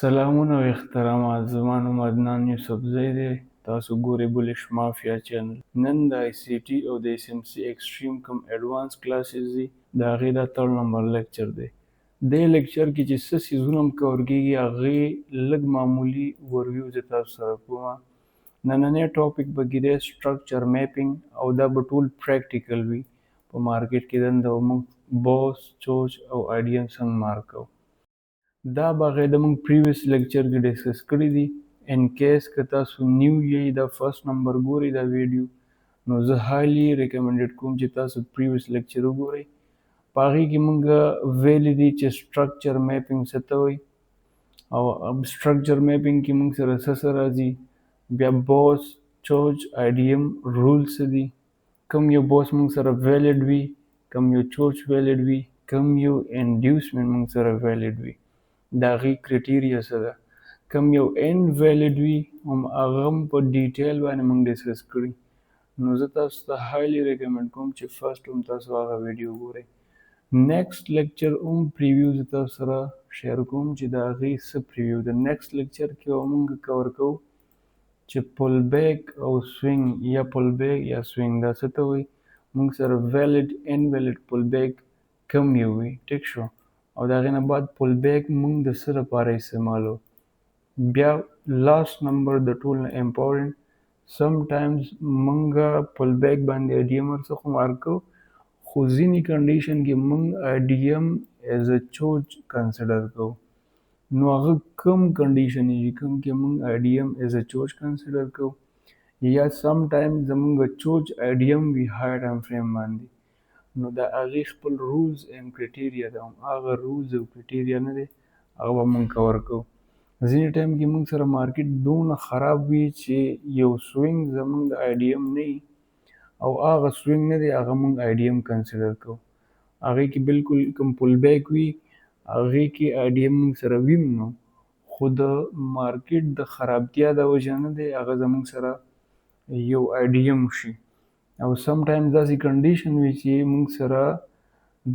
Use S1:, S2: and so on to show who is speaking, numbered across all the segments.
S1: سلامونه او احترامات. زما نوم عدنان یوسفزی دی. تاسو ګورئ بولیش مافیا چینل. نن د آی سی ټي او د ایس ام سی ایکسټریم کوم ایډوانس کلاسز دي د هغې دا 3 نمبر لیکچر دی. دې لیکچر کې چې څه څیزونه هم کور کېږي هغې لږ معمولي اورویو زه تاسو سره کومه. نننی ټاپک به کې دی سټرکچر میپینګ او دا به ټول پریکټیکل وي. په مارکیټ کې دنده به موږ بوس چوچ او آیډیم څنګه مارک کوو. دا باقاعده موږ پریویس لیکچر کې ډسکس کړي دي. ان کیس که تاسو نیو یې دا فرست نمبر ګورئ دا ویډیو نو زه هایلی ریکمنډډ کوم چې تاسو پریویس لیکچر وګورئ. په هغې کې موږ ویلي دي چې سټرکچر میپینګ څه ته وایي او سټرکچر میپینګ کې موږ سره څه راځي، بیا بوس چوچ آیډیم رول څه دي، کوم یو بوس موږ سره ویلډ وي، کوم یو چوچ ویلډ وي، کوم یو انډیوسمنټ موږ سره ویلډ وي، د هغې کرایټیریا څه ده، کوم یو اینډ ویلډ وي هم هغه هم په ډیټیل باندې موږ ډسکس کړي. نو زه تاسو ته هایلی ریکمنډ کوم چې فرست هم تاسو هغه ویډیو وګورئ. نیکسټ لیکچر هم پریویو زه تاسو سره شیر کوم چې د هغې څه پریویو ده. نیکسټ لیکچر کې به موږ کور کوو چې پل بیک او سوینګ یا پل بیک یا سوینګ دا څه ته وایي، موږ سره ویلډ انویلډ پل بیک کم یو وي، ټیک شو. او د هغې نه بعد پل بیک موږ د څه لپاره استعمالو. بیا لاست نمبر د ټول نه امپورټنټ، سم ټایمز موږ پل بیک باندې آیډیم ورڅخه مارک کوو، خو ځینې کنډیشن کې موږ آیډیم ایز ا چوچ کنسیډر کوو. نو هغه کم کنډیشن چې کوم کې موږ آیډیم ایز ا چوچ کنسیډر کوو یا سم ټایم زموږ چوچ آیډیم وي های ټایم فریم باندې، نو د هغې خپل رولز اینډ کرایټیریا ده، هغه رولز او کرایټیریا نه دی هغه به موږ کور کوو. ځینې ټایم کې موږ سره مارکیټ دومره خراب وي چې یو سوینګ زموږ د آیډیم نه وي او هغه سوینګ نه دی هغه موږ آیډیم کنسیډر کوو. هغې کې بالکل کوم پل بیک وي هغې کې آیډیم موږ سره ویم نو، خو د مارکیټ د خرابتیا د وجه نه دی هغه زموږ سره یو آیډیم شي. او سم ټایم داسې کنډیشن وي چې موږ سره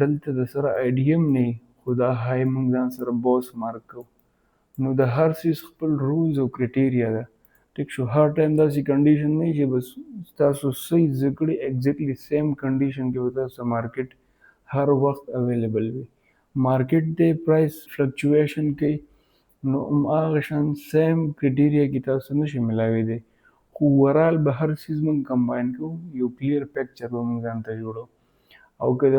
S1: دلته د سره آیډیم نه وي خو دا های موږ ځان سره بوس مارک کوو. نو د هر څیز خپل رولز او کرایټیریا ده، ټیک شو. هر ټایم داسې کنډیشن نه وي چې بس تاسو څه زده کړي ایګزیکټلی سیم کنډیشن کې به تاسو مارکیټ هر وخت اویلیبل وي. مارکیټ دی پرایس فلکچویشن کوي نو هماغه شان سیم کرایټیریا کې تاسو نشئ ملاویدی، خو اوورال به هر څیز موږ کمباین کوو، یو کلیر پکچر به موږ ځان ته جوړو. او که د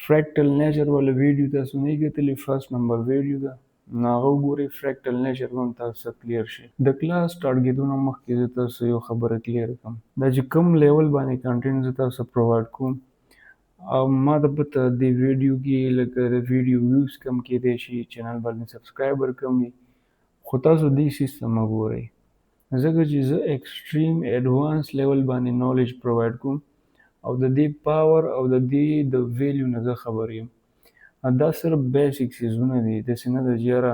S1: فریکټل نیچر والا ویډیو تاسو نه یې کتلی فرست نمبر ویډیو ده نو هغه وګورئ، فریکټل نیچر به هم تاسو ته کلیر شي. د کلاس سټارټ کېدو نه مخکې زه تاسو یو خبره کلیر کړم، دا چې کوم لیول باندې کنټینټ زه تاسو پرووایډ کوم او ما ته پته دې ویډیو کې لکه د ویډیو ویوز کم کېدی شي، چینل باندې سبسکرایبر کم وي، خو تاسو دې سیستم وګورئ ځکه چې زه ایکسټریم ایډوانس لیول باندې نالج پرووایډ کوم او د دې پاور او د دې د ویلیو نه زه خبر یم. دا صرف بیسیک څیزونه دي، داسې نه ده چې یاره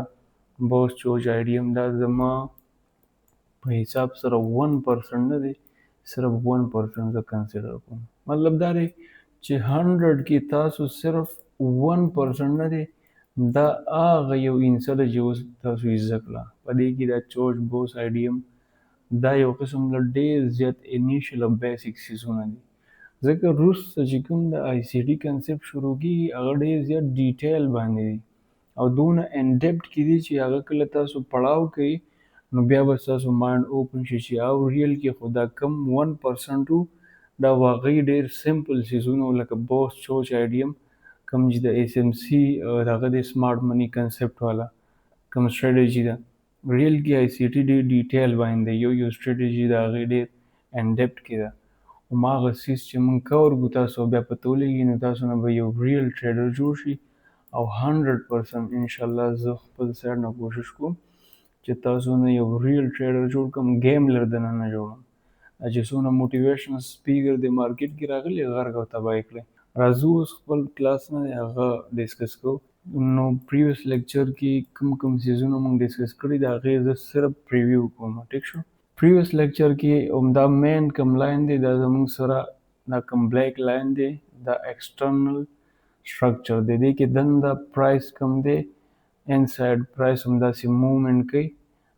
S1: بوس چوچ آیډیم دا زما په حساب سره 1% نه دی، صرف 1% زه کنسیډر کوم. مطلب دا دی چې 100 کې تاسو صرف 1% نه دی، دا هغه یو انڅه ده چې اوس تاسو یې زده کړه. په دې کې دا چوچ بوس آیډیم دا یو قسم له ډېر زیات انیشل او بیسیک څیزونه دي، ځکه وروسته چې کوم د آی سی ټي کنسپټ شروع کېږي هغه ډېر زیات ډیټیل باندې دي او دونه ان ډیپټ کې دي چې هغه کله تاسو پړاو کوئ نو بیا به ستاسو مایند اوپن شي چې او ریل کې خو دا کم 1% وو دا واقعي ډېر سمپل څیزونه لکه بوس چوچ آیډیم کوم چې د ایس ایم سی هغه د سمارټ منی کنسپټ والا کوم سټریټجي ده، ریل کې آی سی ټي ډېر ډیټیل باندې یو سټریټجي د هغې ډېر ان ډیپټ کې ده. هماغه څیز چې موږ کور کړو تاسو بیا پته ولګي نو تاسو نه به یو ریل ټریډر جوړ شي او 100% انشاءالله زه خپل سایډ نه کوشش کوم چې تاسو نه یو ریل ټریډر جوړ کړم، ګیملر دننه جوړم. چې څونه موټیویشنل سپیکر د مارکیټ کې راغلي غرق او تباه کړی. راځو اوس خپل کلاس نه هغه ډسکس کوو. نو پریویس لیکچر کې کوم څیزونه موږ ډسکس کړي د هغې زه صرف پریویو کوم، ټیک شو. پریویس لیکچر کې همدا مین کوم لاین دی دا زموږ سره دا کوم بلیک لاین دی دا ایکسټرنل سټرکچر دی، دې کې دنده پرایس کم دی انسایډ پرایس همداسې موومنټ کوي.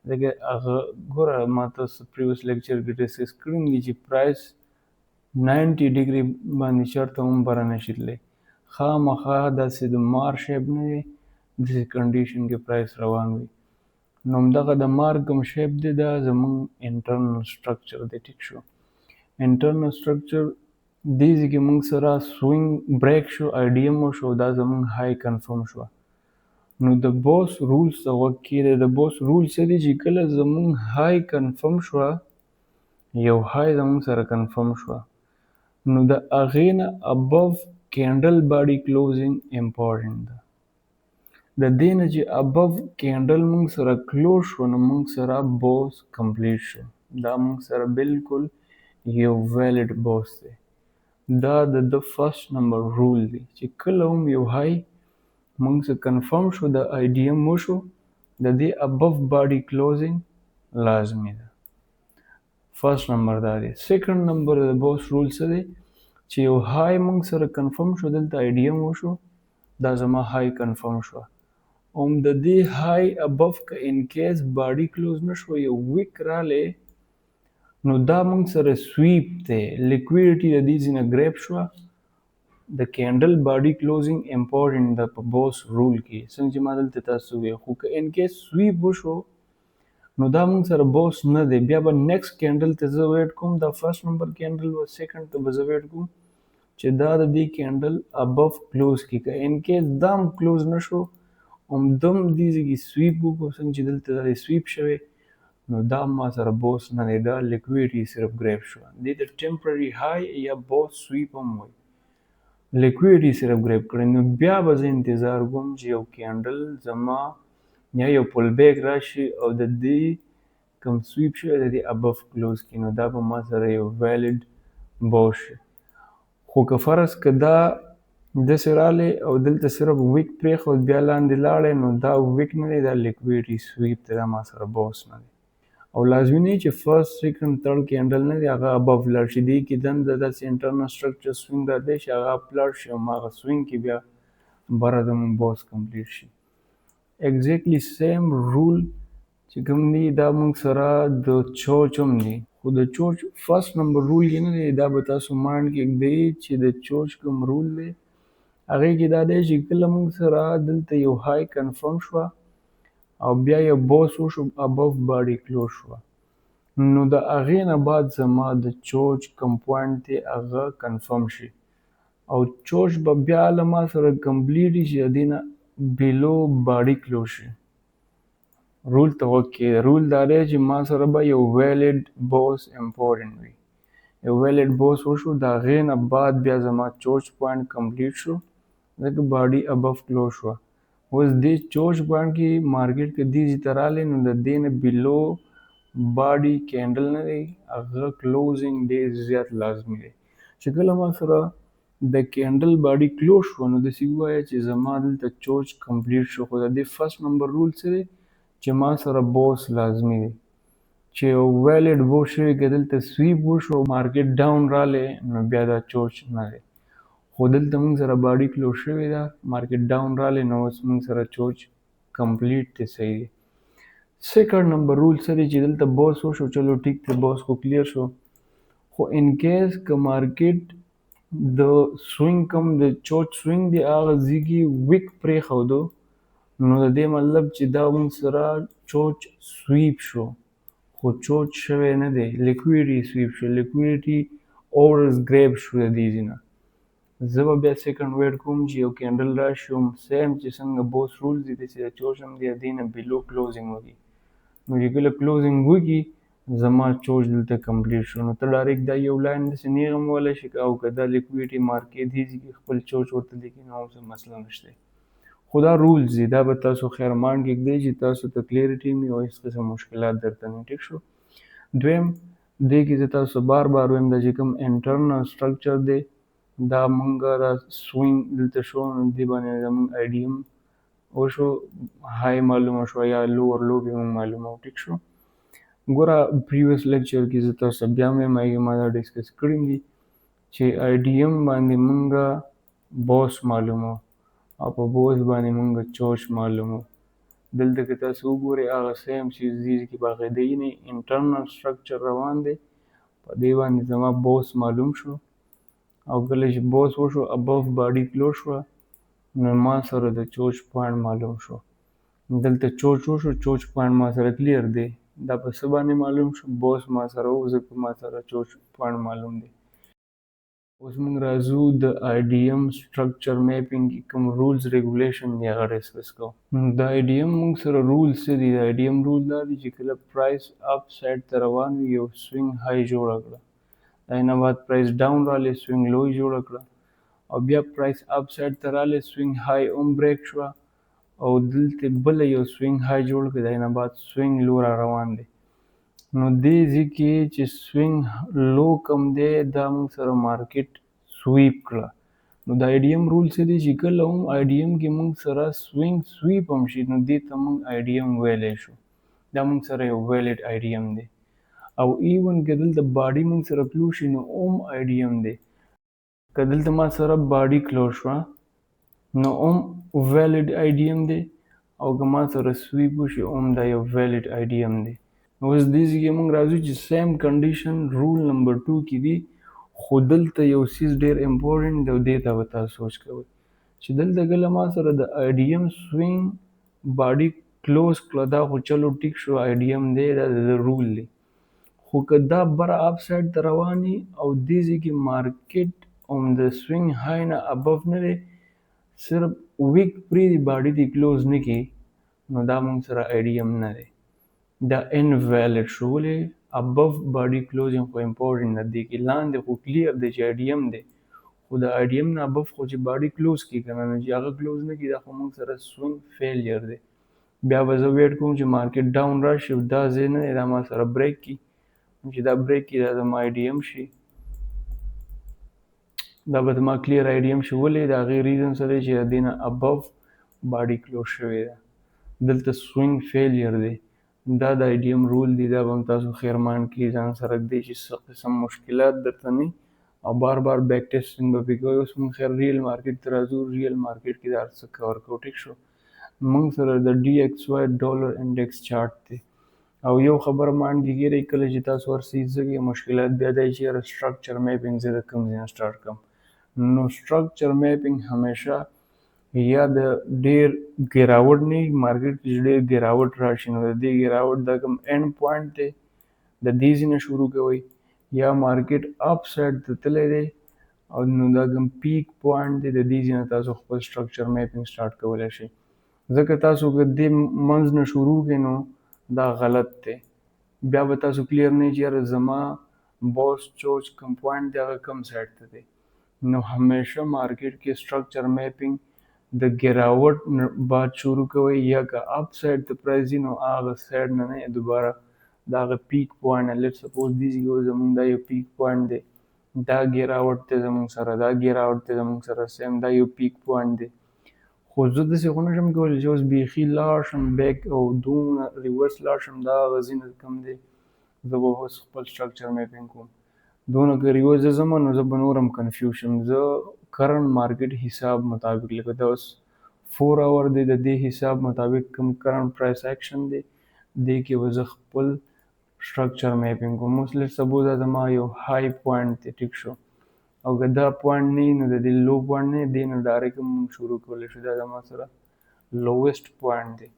S1: لکه هغه ګوره ما تاسو پریویس لیکچر کې ډسکس کړي دي چې پرایس 90 ډیګري باندې چېرته هم بره نشي تللی. خامخا داسې د مار شیپ نه دی، داسې کنډیشن کې پرایس روان وي. نو همدغه د مار کوم شیپ دی دا زموږ انټرنل سټرکچر دی. ټیک شو. انټرنل سټرکچر دې ځای کې موږ سره سوینګ بریک شو، آی ډي ام وشو، دا زموږ های کنفرم شوه. نو د بوس رولز ته غوږ کېږدئ. د بوس رول څه دی چې کله زموږ های کنفرم شوه، یو های زموږ سره کنفرم شوه، نو د هغې نه ابو کینډل باډي کلوزینګ امپورټنټ ده. د دې نه چې ابو کینډل موږ سره کلوز شو نو موږ سره بوس کمپلیټ شو. دا موږ سره بالکل یو ویلډ بوس دی. دا د فرست نمبر رول دی چې کله هم یو های موږ سره کنفرم شو، د آی ډي ام وشو، د دې ابو باډي کلوزینګ لازمي ده. فرست نمبر دا دی. سیکنډ نمبر د بوس رول څه دی چې یو های موږ سره کنفرم شو، دلته آی ډي ام وشو، دا زما های کنفرم شوه. د دې های ابو که ان کیس باډي کلوز نشو، یو ویک رالی، نو دا موږ سره سویپ دی. لیکویډیټي د دې ځای نه ګریب شوه. د کینډل باډي کلوزینګ امپورټنټ ده په بوس رول کې، څنګه چې ما دلته تاسو وویل. خو که ان کیس سویپ وشو نو دا موږ سره بوس نه دی. بیا به نیکسټ کینډل ته زه ویټ کوم، دا فرست نمبر کینډل و، سیکنډ ته به زه ویټ کوم چې دا د دې کینډل ابو کلوز کړي. که ان کیس دا هم کلوز نشو، همدم دې ځای کې سویپ وکړو، څنګه چې دلته دا سویپ شوی، نو دا ما سره بوس نه دی، دا لیکویډیټي صرف ګریب شوه. دې ته ټمپرري های یا بوس سویپ هم وایي. لیکویډیټي صرف ګریب کړی، نو بیا به زه انتظار کوم چې یو کینډل زما یا یو پل بیک راشي او د دې کوم سویپ شوی د دې ابو کلوز کړي، نو دا به ما سره یو ویلډ بوس شي. خو که فرض که دا داسې رالی او دلته صرف ویک پرېښود بیا لاندې لاړی، نو دا ویک نه دی، دا لیکویډیټي سویپ دی، دا ما سره بوس نه دی. او لازمي نه چې فرست سیکنډ تھرډ کینډل نه دی هغه ابو لاړ شي. دې کې دنده داسې انټرنل سټرکچر سوینګ راځي چې هغه اپ لاړ شي او هغه سوینګ کې بیا بره زموږ بوس کمپلیټ شي. ایگزیکټلی سیم رول چې کوم دی دا موږ سره د چوچ هم دی. خو د چوچ فرست نمبر رول یې نه دی. دا به تاسو مایند کې ږدئ چې د چوچ کوم رول دی هغې کې دا دی چې کله موږ سره دلته یو های کنفرم شوه او بیا یو بوس وشو، ابو باډي کلوز شوه، نو د هغې نه بعد زما د چوچ کوم پوینټ دی هغه کنفرم شي او چوچ به بیا له ما سره کمپلیټ شي، د دې نه بیلو باډي کلوز شي. رول ته غوږ کېږده. رول دا دی چې ما سره به یو ویلډ بوس امپورټنټ وي. یو ویلډ بوس وشو، د هغې نه بعد بیا زما چوچ پوینټ کمپلیټ شو، ځکه باډي ابو کلوز شوه. اوس دې چوچ پوینټ کې مارکیټ که دې ځای ته رالی، نو د دې نه بیلو باډي کینډل نه دی، هغه کلوزینګ ډېر زیات لازمي دی. چې کله ما سره د کینډل باډي کلوز شو، نو داسې ووایه چې زما دلته چوچ کمپلیټ شو. خو د دې فرست نمبر رول څه دی چې ما سره بوس لازمي دی. چې یو ویلډ بوس شوی، که دلته سویپ وشو مارکیټ ډاون رالی، نو بیا دا چوچ نه دی. خو دلته موږ سره باډي کلوز شوې ده، مارکیټ ډاون رالی، نو اوس موږ سره چوچ کمپلیټ دی، صحیح دی. سیکنډ نمبر رول څه دی چې دلته بوس وشو، چلو ټیک دی، بوس خو کلیر شو. خو ان کیس که مارکیټ د سوینګ کوم د چوچ سوینګ دی هغه ځای کې ویک پرېښودو، نو د دې مطلب چې دا موږ سره چوچ سویپ شو، خو چوچ شوی نه دی، لیکویډیټي سویپ شو، لیکویډیټي اورز ګریب شو د دې ځای نه. زه به بیا سیکنډ ویټ کوم چې یو کینډل راشي، سیم چې څنګه بوس رول دی داسې د چوچ هم دی، د دې نه بیلو کلوزینګ وکړي. نو چې کله کلوزینګ وکړي زما چوچ دلته کمپلیټ شو، نو ته ډایرکټ دا یو لاین داسې نیغ هم وهلی شي، او که دا لیکویډیټي مارکیټ دې ځای کې خپل چوچ ورته لیکي نو هم څه مسله نشته. خو دا رولز دي، دا به تاسو خیر مایند کې ږدئ چې تاسو ته کلیریټي وي او هېڅ قسم مشکلات درته نه. ټیک شو. دویم دې کې زه تاسو بار بار وایم دا چې کوم انټرنل سټرکچر دی دا مونږ دا سوینګ دلته شو، نو دې باندې زمونږ آی ډي ام وشو، های معلومه شوه یا لوور لو به مونږ معلومه. ټیک شو. ګوره پریویس لیکچر کې زه تاسو ته بیا هم وایم هغې ما دا ډسکس کړي دي چې آی ډي ام باندې مونږ بوس معلومو او په بوس باندې مونږ چوچ معلومو. دلته که تاسو وګورئ هغه سیم چیز دي چې باقاعده یې انټرنل سټرکچر روان دی. په دې باندې زما بوس معلوم شو او کله چې بوس وشو ابف باډي کلوز شوه نو ما سره د چوچ پوینټ معلوم شو. دلته چوچ وشو، چوچ پوینټ ما سره کلیر دی. دا په څه باندې معلوم شو؟ بوس ما سره و، ځکه ما سره چوچ پوینټ معلوم دی. اوس موږ راځو د آی ډي ایم سټرکچر میپینګ کې کوم رولز ریګولیشن دی هغه ډسکس کوو. د آی ډي ایم موږ سره رول څه دي؟ د آی ډي ایم رول دا دی چې کله پرایس اپ سایډ ته روان وي یو سوینګ های جوړه کړه، داینه بعد پرایس ډاون رالی سوینګ لوی جوړه کړه، او بیا پرایس اپ سایډ ته رالی سوینګ های هم بریک شوه او دلته بله یو سوینګ های جوړ کړه، داینه بعد سوینګ لو را روان دی. نو دې ځای کې چې سوینګ لو کم دی دا موږ سره مارکیټ سویپ کړه. نو د آی ډي ایم رول څه دی چې کله هم آی ډي ایم کې موږ سره سوینګ سویپ هم شي نو دې ته موږ آی ډي ایم ویلی شو. دا موږ سره یو ویلډ آی ډي ایم دی. او ایون که دلته باډي موږ سره کلوز شي نو هم آی ډي ایم دی. که دلته ما سره باډي کلوز شوه نو هم ویلډ آی ډي ایم دی، او که ما سره سویپ وشي هم دا یو ویلډ آی ډي ایم دی. اوس دې ځای کې موږ راځو چې سیم کنډیشن رول نمبر 2 کې دي، خو دلته یو څیز ډېر امپورټنټ دی او دې ته به تاسو سوچ کوئ چې دلته کله ما سره د آی ډي ایم سوینګ باډي کلوز کړه دا خو چلو ټیک شو، آی ډي ایم دی دا د رول دی. خو که دا بره اپ سایډ ته روان وي او دې ځای کې مارکیټ هم د سوینګ های نه ابف نه دی، صرف ویک پرېږدي باډي دې کلوز نه کړي نو دا موږ سره آی ډي ایم نه دی، دا انویلډ شو. ولې؟ ابف باډي کلوزینګ خو امپورټنټ نه دی، کې لاندې خو کلیر دی چې آی ډي ایم دی، خو د آی ډي ایم نه ابف خو چې باډي کلوز کړي که نه نو چې هغه کلوز نه کړي دا خو موږ سره سوینګ فیلیر دی. بیا به زه ویټ کوم چې مارکیټ ډاون راشي، دا ځای نه دی دا ما سره بریک کړي، چې دا بریک کړي دا زما آی ډي ایم شي، دا به زما کلیر آی ډي ایم شي. ولې؟ د هغې ریزن څه دی چې د دې نه ابف باډي کلوز شوې ده، دلته سوینګ فیلیر دی. دا د آی ډي ایم رول دی، دا به هم تاسو خیرمان کې ځان سره دی چې څه قسم مشکلات درته نه او بار بار بیک ټیسټینګ به پې کوئ. اوس موږ خیر ریل مارکیټ ته راځو. ریل مارکیټ کې دا هر څه کور کوو، ټیک شو. موږ سره د ډي ایکس واي ډالر انډیکس چارټ دی او یو خبره ماینډ کې کېږئ کله چې تاسو هر څه زده مشکلات بیا دی چې یاره سټرکچر میپینګ زه د کوم ځای نه سټارټ کړم. نو سټرکچر میپینګ همیشه یا د ډیر ګراوټ نه مارکیټ کې چې ډیر ګراوټ راشي نو د دې ګراوټ دا کوم اینډ پوینټ دی د دې ځای نه شروع کوئ، یا مارکیټ اپ سایډ ته تللی دی او نو دا کوم پیک پوینټ دی د دې ځای نه تاسو خپل سټرکچر میپینګ سټارټ کولی شئ. ځکه تاسو که دې منځ نه شروع کړئ نو دا غلط دی، بیا به تاسو کلیر نه چې یاره زما بوس چوچ کوم پوینټ دی هغه کوم سایډ ته دی. نو همیشه مارکیټ کې سټرکچر میپینګ د ګراوټ بعد شروع کوئ، یا که اپ سایډ ته پرایز ځي نو هغه سایډ نه نه دوباره د هغه پیک پوینټ لیټ سپوز دې ځای کې زموږ دا یو پیک پوینټ دی، دا ګراوټ دی زموږ سره، دا ګراوټ دی زموږ سره سیم، دا یو پیک پوینټ دی. خو زه داسې خو نشم کولی چې اوس بیخي لاړ شم بیک او دونه ریورس لاړ شم دا هغه ځای نه کم دی زه به اوس خپل سټرکچر میپینګ کوم. دونه که ریورس زه ځم نو زه به نور هم کنفیوز شم. زه کرنټ مارکیټ حساب مطابق لکه دا اوس 4 اور دی د دې حساب مطابق کوم کرنټ پرایس ایکشن دی دې کې به زه خپل سټرکچر میپینګ کوم. اوس لیټ سپوز دا زما یو های پوینټ دی، ټیک شو، او که دا پوینټ نه نو د دې لو پوینټ نه دی نو ډایرکټ موږ شروع کولی شو. دا زما سره لوویسټ پوینټ دی.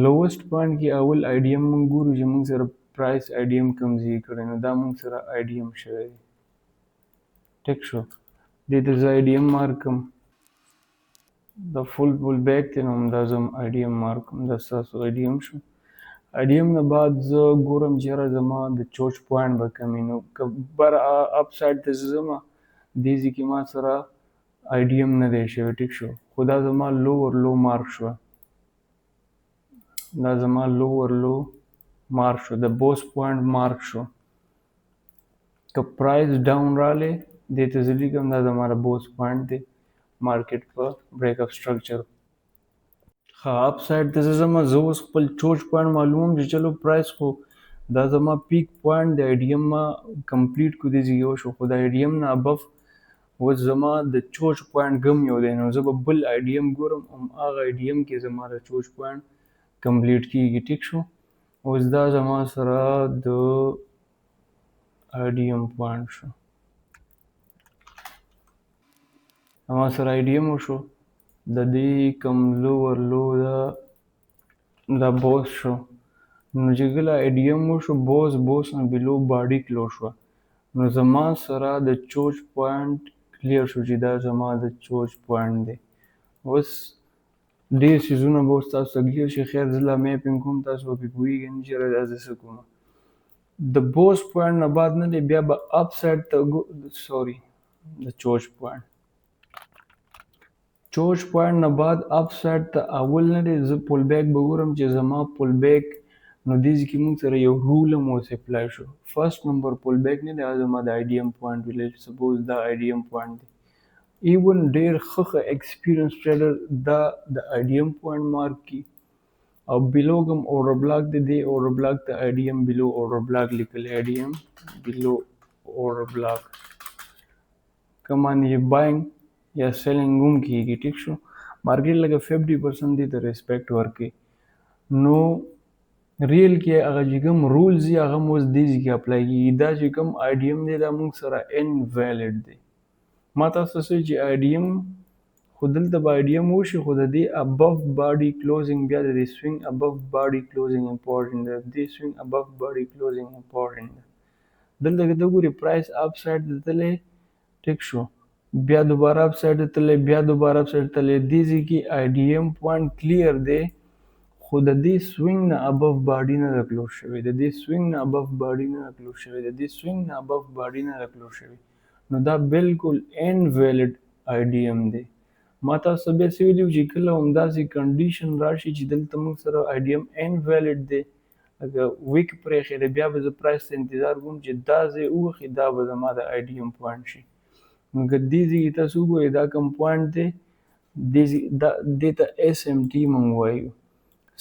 S1: لوویسټ پوینټ کې اول آی ډي ایم موږ ګورو چې موږ سره پرایس آی ډي ایم کوم ځای کړی نو دا موږ سره آی ډي ایم شوی دی، ټیک شو. دې ته زه آی ډي ایم مارک کړم، دا فل بیک دی نو همدا زه هم آی ډي ایم مارک کړم، دا ستاسو آی ډي ایم شو. آی ډي ایم نه بعد زه ګورم چې یاره زما د چوچ پوینټ به کوم وي، نو که بر اپ سایډ ته زه ځم دې ځای کې ما سره آی ډي ایم نه دی شوی، ټیک شو، خو دا زما لو ور لو مارک شوه، دا زما لو ور لو مارک شو، د بوس پوینټ مارک شو. که پرایس ډاون رالی دې ته زه لیکم دا زما د بوس پوینټ دی مارکیټ په بریک اپ سټرکچر. ښه اپ سایډ ته زه ځم، زه اوس خپل چوچ پوینټ معلوموم چې چلو پرایس خو دا زما پیک پوینټ د آی ډي ایم ما کمپلیټ کو دې ځای وشو، خو د آی ډي ایم نه ابف اوس زما د چوچ پوینټ کم یو دی نو زه به بل آی ډي ایم ګورم هماغه آی ډي ایم کې زما د چوچ پوینټ کمپلیټ کیږي. ټیک شو. اوس دا زما سره د IDM پوینټ شو. زما سره IDM وشو. د دې کوم لوور لو دا بوس شو. نو چې کله IDM وشو بوس نه بلو باډي کلوز شوه. نو زما سره د چوچ پوینټ کلیر شو چې دا زما د چوچ پوینټ دی. اوس ډېر څیزونه به اوس تاسو ته کلیر شي. خیر زه لا میپینګ کوم، تاسو به پرې پوهېږئ نه چې یاره دا زه څه کوم. د بوس پوینټ نه بعد نه دی بیا به اپ سایډ ته د چوچ پوینټ نه بعد اپ سایډ ته اول نه دی زه پول بیک به ګورم چې زما پول بیک نو دې ځای کې موږ سره یو رول هم اوس اپلای شو. فرست نمبر پول بیک نه دی، زما د IDM پوینټ ویلی. سپوز دا IDM پوینټ دی. ایون ډېر ښه ایکسپیرینس ټریډر دا د IDM پوینټ مارک کی او بلو کوم اورډر بلاک دی، دې اورډر بلاک ته IDM بلو اورډر بلاک لیکلی. IDM بلو اورډر بلاک کوم باندې باینګ یا سیلینګ هم کیږي. ټیک شو. مارکیټ لکه 50% دې ته ریسپیکټ ورکړي. نو ریل کې هغه چې کوم رولز دي هغه هم اوس دې ځای کې اپلای کېږي. دا چې کوم IDM دی دا موږ سره انویلډ دی. ما تاسو ته چې IDM خو دلته به IDM وشي خو د دې ابف باډي کلوزینګ بیا د دې سوینګ ابف باډي کلوزینګ امپورټنټ دی. دې سوینګ ابف باډي کلوزینګ امپورټنټ دی. دلته کې ته ګورې پرایس اپ سایډ ته تللی. ټیک شو. بیا دوباره اپ سایډ ته تللی، بیا دوباره اپ سایډ ته تللی. دې ځای کې IDM پوینټ کلیر دی خو د دې سوینګ نه ابف باډي نه ده کلوز شوی. د دې سوینګ نه ابف باډي نه ده کلوز شوی. د دې سوینګ نه ابف باډي نه ده کلوز شوی. نو دا بالکل انویلډ IDM دی. ما تاسو ته بیا څه ویلي وو چې کله همداسې کنډیشن راشي چې دلته موږ سره IDM انویلډ دی لکه ویک پرېښی دی، بیا به زه پرایس ته انتظار کوم چې دا ځای ووښي، دا به زما د IDM پوینټ شي. نو که دې ځای کې تاسو وګورئ دا کوم پوینټ دی، دې ته SMT موږ وایو،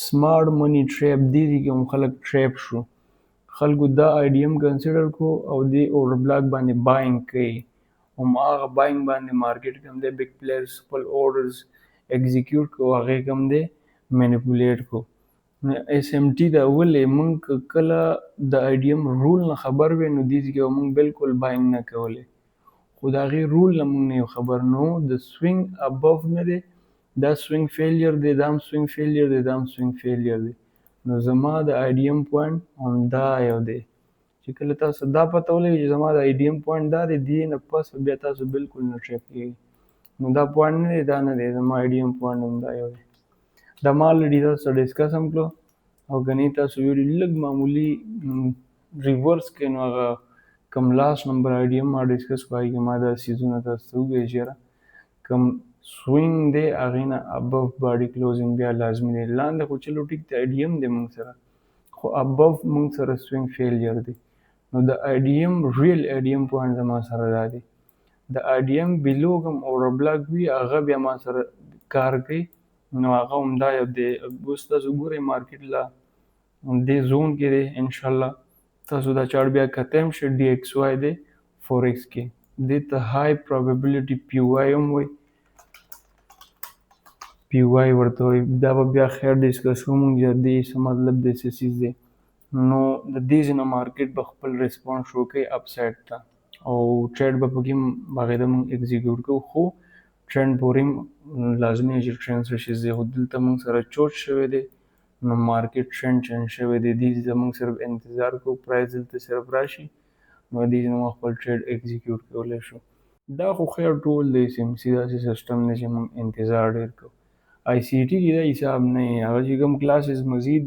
S1: سمارټ منی ټریپ. دې ځای کې هم خلک ټریپ شو. خلکو دا IDM کنسیډر کو او دې اورډر بلاک باندې باینګ کوي. هماغه باینګ باندې مارکیټ کوم دی بګ پلیئرز خپل اورډرز ایگزیکیوټ کو، هغې کوم دی مینیپولیټ کو. SMT دا ولې موږ کله د IDM رول نه خبر وی نو دې ځای کې به موږ بالکل باینګ نه کولی. خو د هغې رول نه موږ نه یو خبر. نو د سوینګ ابف نه دی، دا سوینګ فیلیر دی، دا هم سوینګ فیلیر دی، دا هم سوینګ فیلیر دی. نو زما د IDM پوینټ همدا یو دی چې کله تاسو دا پته ولګي چې زما د IDM پوینټ دا دی، دې نه پس بیا تاسو بالکل نه ټریپ کېږي. نو دا پوینټ نه دی، دا نه دی، زما IDM پوینټ همدا یو دی. دا ما الریډي تاسو سره ډسکس هم کړو او کنې تاسو ویډیو لږ معمولي ریورس کړئ نو هغه کوم لاست نمبر IDM ما ډسکس کړو هغې کې ما دا څیزونه تاسو ته وویل چې یاره کوم سوینګ دی هغې نه ابف باډي کلوزینګ بیا لازمي دی. لاندې خو چلو ټیک دی IDM دی موږ سره، خو ابف موږ سره سوینګ فیلیر دی. نو د IDM ریل IDM پوینټ زما سره دا دی. د IDM بلو کوم اورډر بلاک وي هغه بیا ما سره کار کوي. نو هغه همدا یو دی. اوس تاسو ګورئ مارکیټ لا دې زون کې دی. انشاءالله تاسو دا چارټ بیا کتی هم شئ. DXY دی فورکس کې، دې ته های پروبیبلیټي PY هم وایي، PY ورته وایي. دا به بیا خیر ډسکس کوو مونږ چې دې څه مطلب دی، څه څیز دی. نو د دې ځای نه مارکیټ به خپل ریسپانس شو کوي اپ سایډ ته او ټریډ به پکې هغې ته مونږ ایگزیکیوټ کوو. خو ټرینډ پورې لازمي دی چې ټرینډ څه شي خو دلته مونږ سره چوټ شوی دی. نو مارکیټ ټرینډ چینج شوی دی. دې ځای مونږ صرف انتظار کوو پرایس دلته صرف راشي نو دې ځای مونږ خپل ټریډ ایگزیکیوټ کولی شو. دا خو خیر ټول د SMC داسې سسټم دی چې مونږ انتظار ډېر کوو. ICT کې دا حساب نه وي. هغه چې کوم کلاسز مزید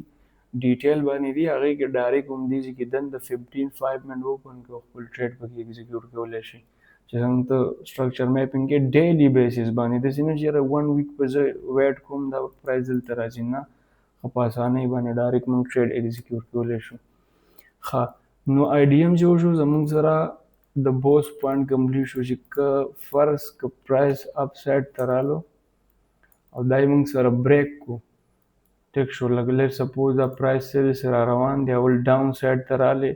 S1: ډیټیل باندې دي هغې کې ډایرکټ هم دې چې کې دنده 15 منټ اوپن کړو خپل ټریډ پکې ایگزیکیوټ کولی شي. چې څنګه ته سټرکچر میپینګ کې ډیلی بیسس باندې داسې نه چې یاره 1 ویک په زه ویټ کوم دا پرایس دلته راځي، نه، خو په اسانۍ باندې ډایرکټ موږ ټریډ ایگزیکیوټ کولی شو. ښه نو IDM چې وشو زموږ سره د بوس پوینټ کمپلیټ شو چې که فرض که پرایس اپ سایډ ته رالو او دا یې موږ سره بریک کو. ټیک شو. لکه لیټ سپوز دا پرایس سره روان دی، اول ډاون سایډ ته رالی،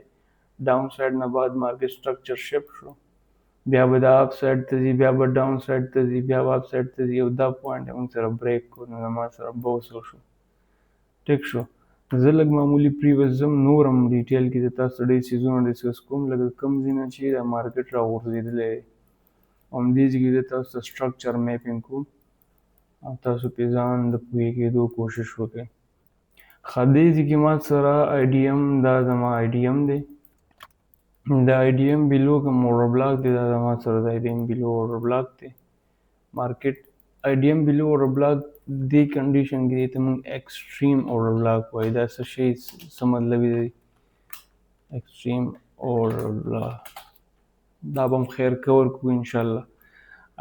S1: ډاون سایډ نه بعد مارکیټ سټرکچر شفت شو، بیا به دا اپ سایډ ته ځي، بیا به ډاون سایډ ته ځي، بیا به اپ سایډ ته ځي او دا پوینټ یې موږ سره بریک کو. نو زما سره بوس وشو. ټیک شو. زه لږ معمولي پریوس ځم نور هم ډیټیل کې د تاسو ډېر څیزونه ډسکس کوم لکه کوم ځای نه چې دا مارکیټ راغورځېدلی دی. همدې ځای کې زه تاسو ته سټرکچر میپینګ کوم او تاسو پې ځان د پوهې کېدو کوشش وکړئ. ښه دې ځای کې ما سره آی ډي ایم دا زما آی ډي ایم دی. د آی ډي ایم بلو کوم اورډر بلاک دی دا زما سره د آی ډي ایم بلو اورډر بلاک دی. مارکیټ آی ډي ایم بلو اورډر بلاک دې کنډیشن کې دی ته موږ ایکسټریم اورډر بلاک وایي. دا څه شی څه مطلب یې دی ایکسټریم اورډر بلاک. دا به هم خیر کور کړو انشاءالله.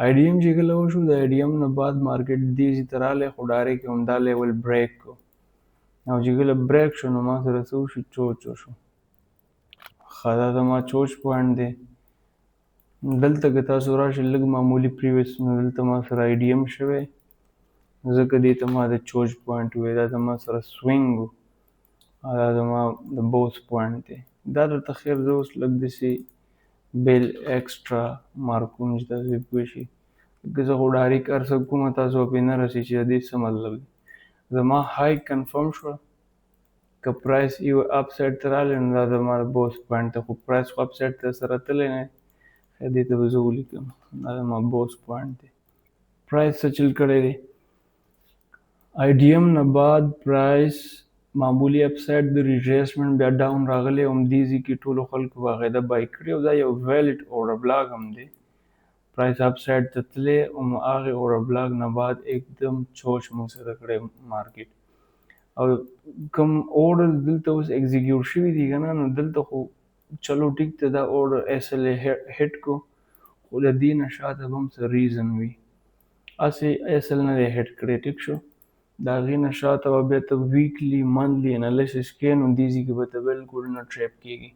S1: آی ډي ایم چې کله وشو د آی ډي ایم نه بعد مارکیټ دې ځای ته راغلی خو ډایرکټ همدا لیول بریک کړو او چې کله بریک شو نو ما سره څه وشو چوچ وشو. ښه دا زما چوچ پوینټ دی. دلته که تاسو راشئ لږ معمولي پریویس نو دلته ما سره آی ډي ایم شوی ځکه دې ته ما د چوچ پوینټ ووایي. دا زما سره سوینګ و او دا زما د بوس پوینټ دی. دا درته خیر زه اوس لږ داسې بیل ایکسټرا مارکوم چې تاسو پې پوه شئ که زه خو ډایرکټ هر څه کومه تاسو به پې نه رسئ چې د دې څه مطلب دی. زما های کنفرم شوه که پرایس یو اپ سایډ ته راغلی نو دا زما د بوس پوینټ دی خو پرایس خو اپ سایډ ته سره تللی نه دی. دې ته به زه ولیکم دا زما بوس پوینټ دی. پرایس څه چل کړی دی آی ډي ایم نه بعد پرایس معمولي اپ سایډ د ریټریسمنټ بیا ډاون راغلی او همدې ځای کې ټولو خلکو باقاعده بای کړی او دا یو ویلډ اورډر بلاک هم دی. پرایس اپ سایډ ته تللی او هغې اورډر بلاک نه بعد एकदम چوچ موږ سره کړی مارکیټ او کوم اورډر دلته اوس ایگزیکیوټ شوي دي که نه نو دلته خو چلو ټیک ته دا اورډر ایس ایل ای هټ کو خو د دې نه شاته به هم څه ریزن وي. هسې ایس ایل نه دی هټ کړی ټیک شو. د هغې نه شاته به بیا ته ویکلي منتلي انالیسس کوې نو دې ځای کې به ته بالکل نه ټریپ کېږي.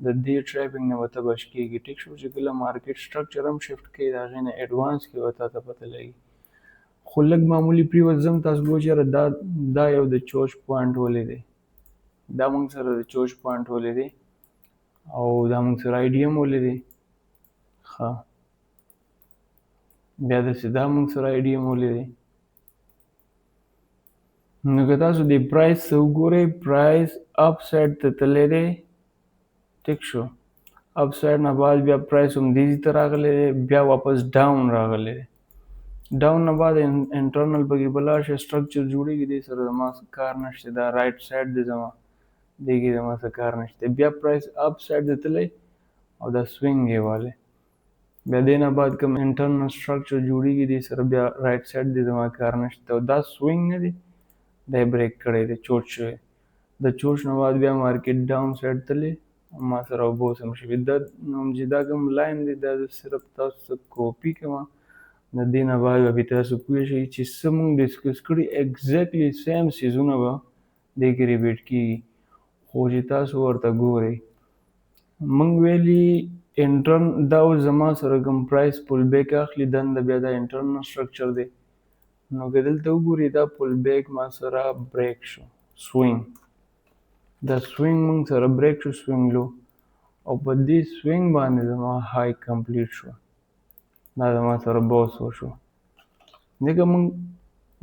S1: د دې ټریپینګ نه به ته بچ کېږي ټیک شو. چې کله مارکیټ سټرکچر هم شفټ کوي د هغې نه ایډوانس کې به تا ته پته لګي. خو لږ معمولي پریوس ځم تاسو به وایئ دا یو د چوچ پوینټ ولې دی دا موږ سره د چوچ پوینټ ولې دی او دا موږ سره آی ډي ایم ولې دی. ښه بیا داسې دا موږ سره آی ډي ایم ولې دی. نو که تاسو د پرایس څه وګورئ پرایس اپ سایډ ته تللی دی ټیک شو. اپ سایډ نه بعد بیا پرایس همدې ځای ته راغلی دی بیا واپس ډاون راغلی دی. ډاون نه بعد انټرنل پکې به لاړ شئ سټرکچر جوړېږي دې سره زما کار نشته. دا رایټ سایډ دی زما دې کې زما څه کار نشته. بیا پرایس اپ سایډ ته تللی او دا سوینګ یې والی بیا دې نه بعد کوم انټرنل سټرکچر جوړېږي دې سره بیا رایټ سایډ دی زما کار نشته او دا سوینګ نه دی دا یې بریک کړی دی چوچ شوی. د چوچ نه بعد بیا مارکیټ ډاون سایډ تللی ما سره اوبه هم شوي. دا چې دا کوم لاین دی دا صرف تاسو څه کاپي کوم د دې نه بعد به تاسو پوه شئ چې څه موږ ډسکس کړي ایګزیکټلي سیم څیزونه به دې کې ریپیټ کېږي خو چې تاسو ورته ګورئ. موږ ویلي دا اوس زما سره کوم پرایس پل بیک اخلي دنده بیا دا انټرنل سټرکچر دی نو که دلته وګورئ دا پل بیک ما سره بریک شو سوینګ. دا سوینګ موږ سره بریک شو سوینګ لو او په دې سوینګ باندې زما های کمپلیټ شو. دا زما سره بوس وشو. ځکه موږ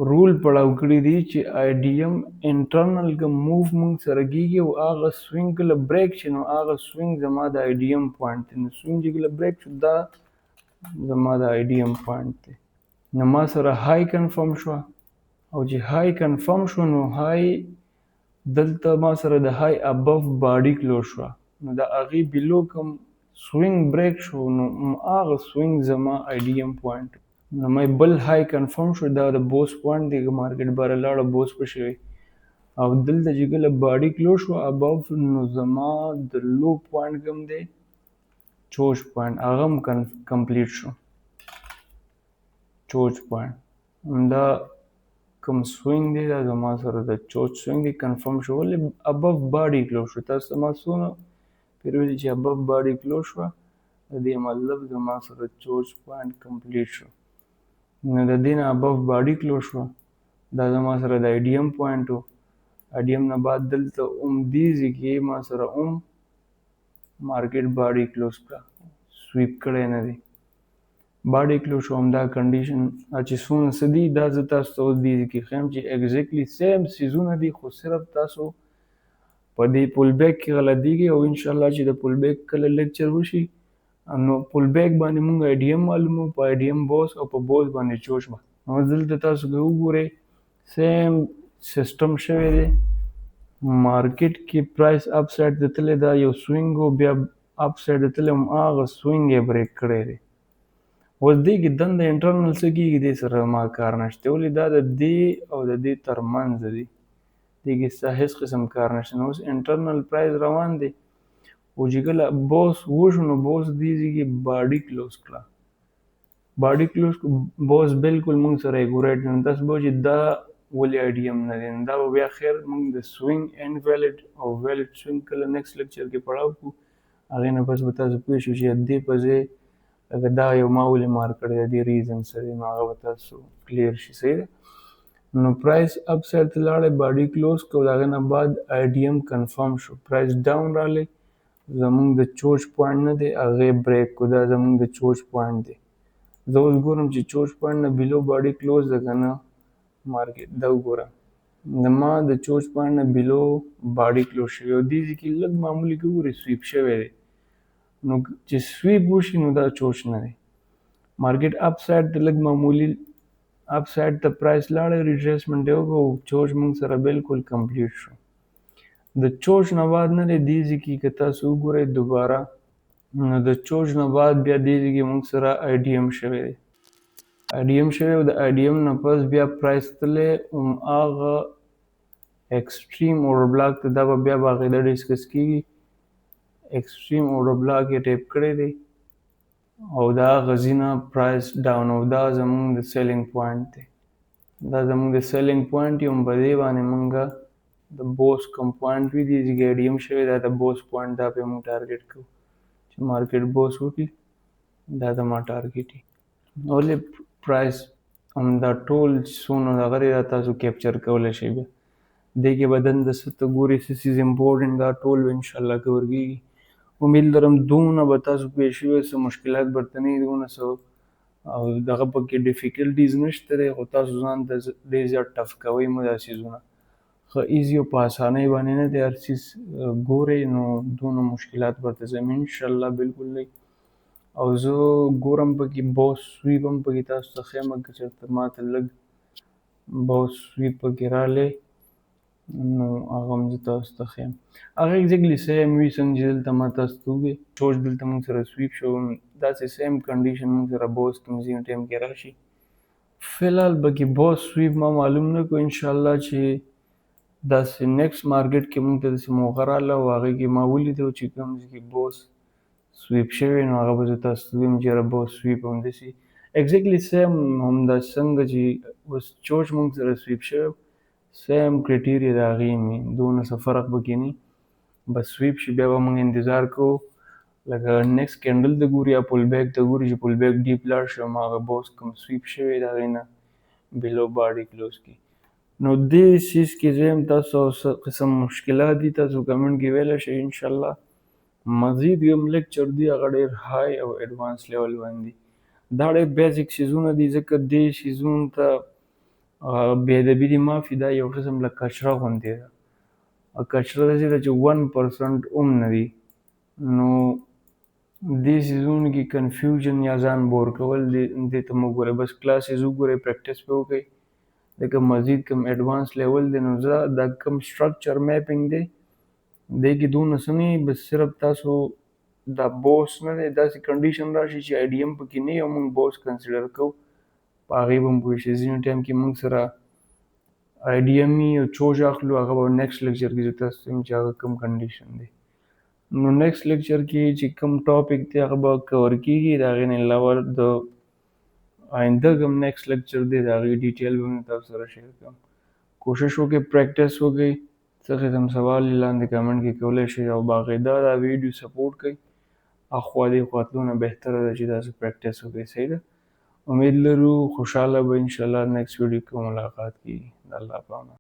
S1: رول پړاو کړي دي چې آی ډي ایم انټرنل کوم موو موږ سره کېږي او هغه سوینګ کله بریک شي نو هغه سوینګ زما د آی ډي ایم پوینټ دی. نو سوینګ چې کله بریک شو دا زما د آی ډي ایم پوینټ دی. نو ما سره های کنفرم شوه او چې های کنفرم شو نو های دلته ما سره د های ابف باډي کلوز شوه نو د هغې بلو کوم سوینګ بریک شو نو هغه سوینګ زما آی ډي ایم پوینټ نو مې بل های کنفرم شو دا د بوس پوینټ دی که مارکیټ باره لاړه بوس په شوی او دلته چې کله باډي کلوز شو ابف نو زما د لو پوینټ کوم دی چوچ پوینټ هغه هم کمپلیټ شو. چوچ پوینټ همدا کوم سوینګ دی دا زما سره د چوچ سوینګ دی کنفرم شو ولې ابف باډي کلوز شو. تاسو ما څونه پیر ویلي چې ابف باډي کلوز شوه د دې مطلب زما سره چوچ پوینټ کمپلیټ شو. نو د دې نه ابف باډي کلوز شوه دا زما سره د آی ډي ایم پوینټ و. آی ډي ایم نه بعد دلته همدې ځای کې ما سره مارکیټ باډي کلوز کړه سویپ کړی نه دی. باډي کلوز شو همدا کنډیشن چې څونه څه دي دا زه تاسو ته اوس دې کې ښیم چې ایګزیکټلی سیم څیزونه دي خو صرف تاسو په دې پول بیک کې غلطیږي او انشاءالله چې د پول بیک کله لیکچر وشي نو پول بیک باندې مونږ آی ډي ایم معلومو په آی ډي ایم بوس او په بوس باندې چوش به نو دلته تاسو که وګورئ سیم سیسټم شوی دی مارکیټ کې پرایس اپ سایډ ته تللی دا یو سوینګ و بیا اپ سایډ ته تللی هغه سوینګ یې بریک کړی دی اوس دې کې دنده انټرنل څه کېږي دې سره ما کار نشته ولې دا د دې او د دې ترمنځ دی دې کې هیڅ قسم کار نشته نو اوس انټرنل پرایس روان دی او چې کله بوس وشو نو بوس دې کې باډي کلوز کړه باډي کلوز بوس بالکل موږ سره ایګوریټ نه تاسو به چې دا ولې آی ډي ایم نه دی دا به بیا خیر موږ د سوینګ اینډ ویلډ او ویلډ سوینګ کله نیکسټ لیکچر کې پړاو کړو هغې نه پس به تاسو پوه شو چې دې په ځای لکه دا یو ما ولې مار کړی دی دې ریزن څه دی نو هغه به تاسو کلیر شي صحیح ده نو پرایس اپ سایډ ته لاړی باډي کلوز کړو د هغې نه بعد آی ډي ایم کنفرم شو پرایس ډاون رالی زمونږ د چوچ پوینټ نه دی هغې بریک کړو دا زمونږ د چوچ پوینټ دی زه اوس ګورم چې چوچ پوینټ نه بیلو باډي کلوز ده که نه مارکیټ دا وګوره د ما د چوچ پوینټ نه بیلو باډي کلوز شوی او دې ځای کې لږ معمولي که وګورئ سویپ شوی دی نو چې سویپ وشي نو دا چوچ نه دی مارکیټ اپ سایډ ته لږ معمولي اپ سایډ ته پرایس لاړی ریټریسمنټ یې وکړو چوچ موږ سره بالکل کمپلیټ شو د چوچ نه بعد نه دی دې ځای کې که تاسو وګورئ دوباره نو د چوچ نه بعد بیا دې ځای کې موږ سره آی ډي ایم شوی دی آی ډي ایم شوی او د آی ډي ایم نه پس بیا پرایس تللی هماغه ایکسټریم اورډر بلاک ته دا به بیا باقاعده ډسکس کېږي ایکسټریم اورډر بلاک یې ټیپ کړی دی او دا غزینه پرایس ډاون او دا زمونږ د سیلینګ پوینټ دی دا زمونږ د سیلینګ پوینټ یو په دې باندې مونږ د بوس کوم پوینټ وي دې ځای کې آی ډي ایم شوی دا د بوس پوینټ دا پې مونږ ټارګیټ کوو چې مارکیټ بوس وکړي دا زما ټارګیټ وي ولې پرایس همدا ټول څونه دغه دی دا تاسو کیپچر کولی شئ بیا دې کې به دنده څه ته ګورئ څه څیز امپورټنټ دا ټول به انشاءالله کور کېږي امید لرم دونه به تاسو پوه شوي څه مشکلات به ورته نه وي دونه څه او دغه پکې ډیفیکلټیز نشته دی خو تاسو ځان ته ډېر زیات ټف کوئ مو دا څیزونه ښه ایزي او په اسانۍ باندې نه دی هر څیز ګورئ نو دونه مشکلات به ورته ځم انشاءالله بالکل نه او زه ګورم پکې بوس سویپ هم پکې تاسو ته ښیم که چېرته ماته لږ بوس سویپ پکې رالی نو هغه هم زه تاسو ته ښیم هغه ایګزیکټلي سیم وي څنګه چې دلته ما تاسو ته وویل چوچ دلته موږ سره سویپ شو داسې سیم کنډیشن موږ سره بوس کوم ځینې ټایم کې راشي فی الحال پکې بوس سویپ ما معلوم نه کړو انشاءالله چې داسې نیکسټ مارکیټ کې موږ ته داسې موقع راغله او هغې کې ما ولیدو چې کوم ځای کې بوس سویپ شوی نو هغه به زه تاسو ته ویم چې یاره بوس سویپ همداسې ایګزیکټلي سیم همدا څنګه چې اوس چوچ موږ سره سویپ شوی سیم کرایټیریا د هغې مې دونه څه فرق پکې نه بس سویپ شي بیا به موږ انتظار کوو لکه نیکسټ کینډل ته ګوري یا پول بیک ته ګوري چې پول بیک ډیپ لاړ شي هماغه بوس کوم سویپ شوی د هغې نه بیلو باډي کلوز کړي نو دې چیز کې زه یم تاسو څه قسم مشکلات دي تاسو کمنټ کې ویلی شئ انشاءالله مزید کوم لیکچر دی هغه ډېر های او ایډوانس لیول باندې دا ډېر بیزک څیزونه دي ځکه دې څیزونو ته بې ادبي دي معافي دا یو قسم له کچره غوندې ده کچره داسې ده چې 1% هم نه دي نو دې څیزونو کې کنفیوژن یا ځان بور کول دې ته مه ګورئ بس کلاسز وګورئ پریکټس پې وکړئ لکه مزید کوم ایډوانس لیول دی نو زه دا کوم سټرکچر میپینګ دی دې کې دونه څه نه بس صرف تاسو دا بوس نه دی داسې کنډیشن راشي چې آی ډي ایم پکې نه وي او موږ بوس کنسیډر کوو په هغې به هم پوه شئ ځینې ټایم کې موږ سره آی ډي ایم وي او چوچ اخلو هغه به نیکسټ لیکچر کې زه تاسو ته وایم چې هغه کوم کنډیشن دی نو نیکسټ لیکچر کې چې کوم ټاپک دی هغه به کور کېږي د هغې نه علاوه د آینده کوم نیکسټ لیکچر دی د هغې ډیټیل به مې تاسو سره شیر کړم کوشش وکړئ پریکټس وکړئ څه قسم سوال یې لاندې کمنټ کې کولی شئ او باقاعده دا ویډیو سپورټ کوئ اخوا دې خوا تلونه بهتره ده چې داسې پریکټس وکړئ صحیح ده امید لرو خوشحاله به انشاءالله نیکسټ ویډیو کې ملاقات کېږي د الله په امان